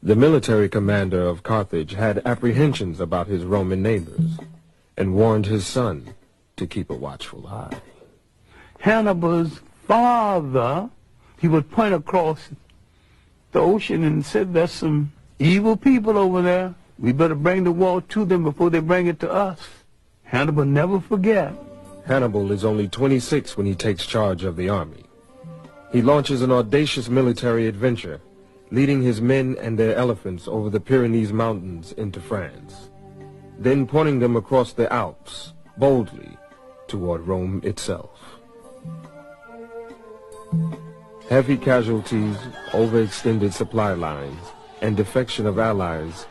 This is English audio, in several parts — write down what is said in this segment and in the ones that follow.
The military commander of Carthage had apprehensions about his Roman neighbors and warned his son to keep a watchful eye. Hannibal's father, he would point across the ocean and said, there's some evil people over there. We better bring the war to them before they bring it to us. Hannibal never forget. Hannibal is only 26 when he takes charge of the army. He launches an audacious military adventure, leading his men and their elephants over the Pyrenees Mountains into France, then pointing them across the Alps boldly toward Rome itself. Heavy casualties, overextended supply lines, and defection of allies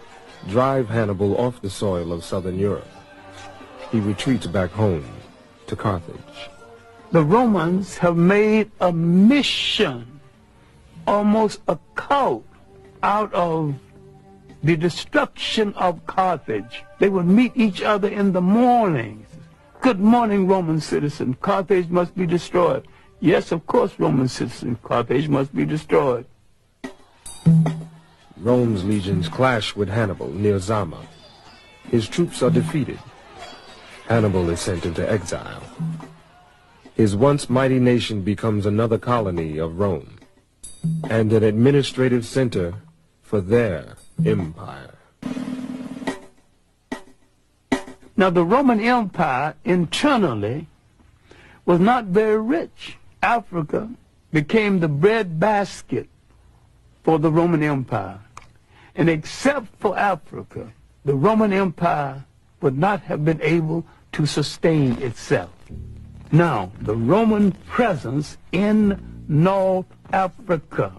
drive Hannibal off the soil of southern Europe. He retreats back home to Carthage. The Romans have made a mission, almost a cult, out of the destruction of Carthage. They would meet each other in the mornings. Good morning, Roman citizen. Carthage must be destroyed. Yes, of course, Roman citizen. Carthage must be destroyed. Rome's legions clash with Hannibal near Zama. His troops are defeated. Hannibal is sent into exile. His once mighty nation becomes another colony of Rome and an administrative center for their empire. Now, the Roman Empire internally was not very rich. Africa became the breadbasket for the Roman Empire. And except for Africa, the Roman Empire would not have been able to sustain itself. Now, the Roman presence in North Africa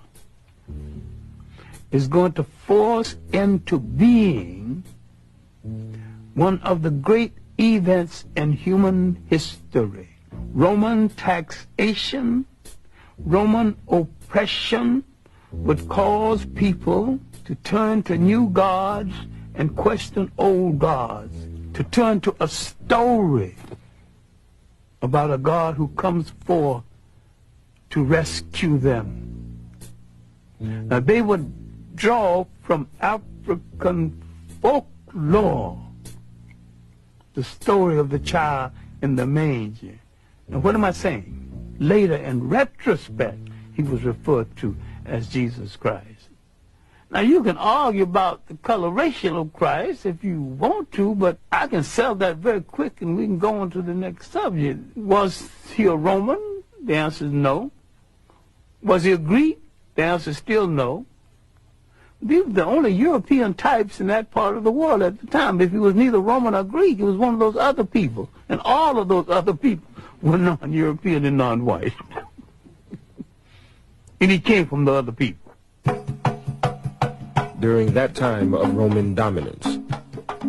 is going to force into being one of the great events in human history. Roman taxation, Roman oppression would cause people to turn to new gods and question old gods, to turn to a story about a God who comes forth to rescue them. Now, they would draw from African folklore the story of the child in the manger. Now, what am I saying? Later, in retrospect, he was referred to as Jesus Christ. Now, you can argue about the coloration of Christ if you want to, but I can sell that very quick and we can go on to the next subject. Was he a Roman? The answer is no. Was he a Greek? The answer is still no. These were the only European types in that part of the world at the time. If he was neither Roman or Greek, he was one of those other people. And all of those other people were non-European and non-white. And he came from the other people. During that time of Roman dominance,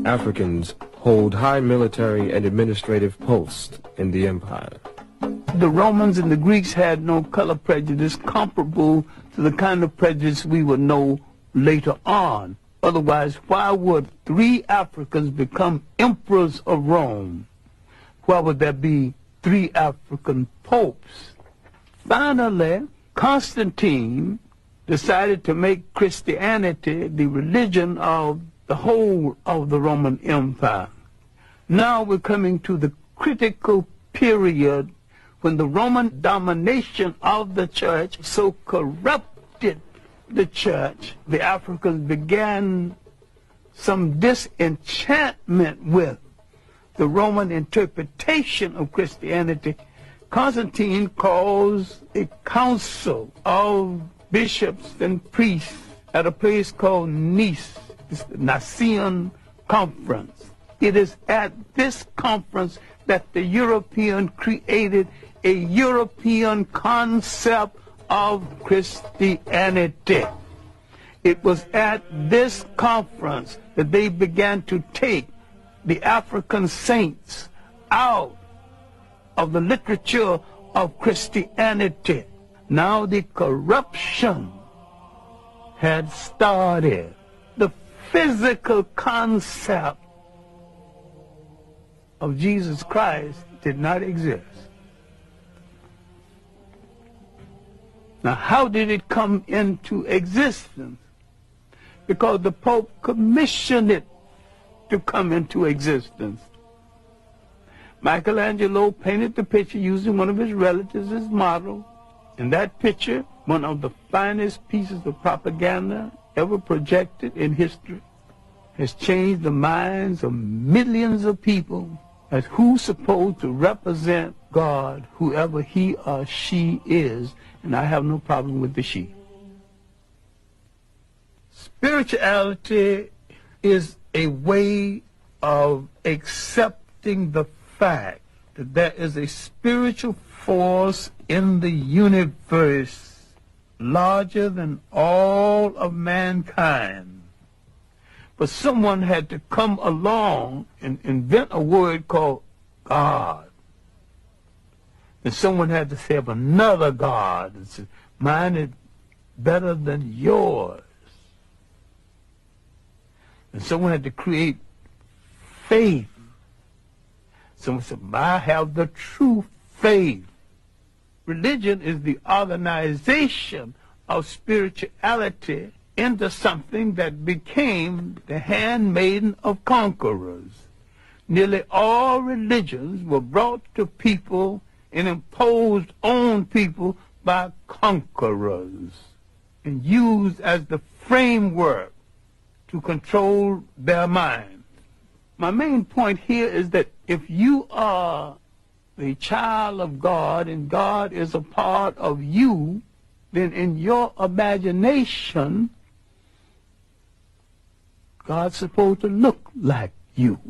Africans hold high military and administrative posts in the empire. The Romans and the Greeks had no color prejudice comparable to the kind of prejudice we would know later on. Otherwise, why would 3 Africans become emperors of Rome? Why would there be 3 African popes? Finally, Constantine decided to make Christianity the religion of the whole of the Roman Empire. Now we're coming to the critical period when the Roman domination of the church so corrupted the church, the Africans began some disenchantment with the Roman interpretation of Christianity. Constantine calls a council of bishops and priests at a place called Nice. It's the Nicene Conference. It is at this conference that the European created a European concept of Christianity. It was at this conference that they began to take the African saints out of the literature of Christianity. Now the corruption had started. The physical concept of Jesus Christ did not exist. Now, how did it come into existence? because the Pope commissioned it to come into existence. Michelangelo painted the picture using one of his relatives as model. And that picture, one of the finest pieces of propaganda ever projected in history, has changed the minds of millions of people as who's supposed to represent God, whoever he or she is. And I have no problem with the she. Spirituality is a way of accepting the fact that there is a spiritual force in the universe larger than all of mankind. But someone had to come along and invent a word called God. And someone had to say of another God, mine is better than yours. And someone had to create faith. Someone said, I have the true faith. Religion is the organization of spirituality into something that became the handmaiden of conquerors. Nearly all religions were brought to people and imposed on people by conquerors and used as the framework to control their minds. My main point here is that if you are the child of God and God is a part of you, then in your imagination, God's supposed to look like you.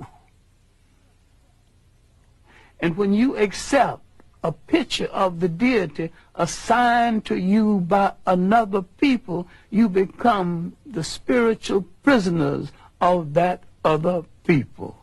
And when you accept a picture of the deity assigned to you by another people, you become the spiritual prisoners of that other people.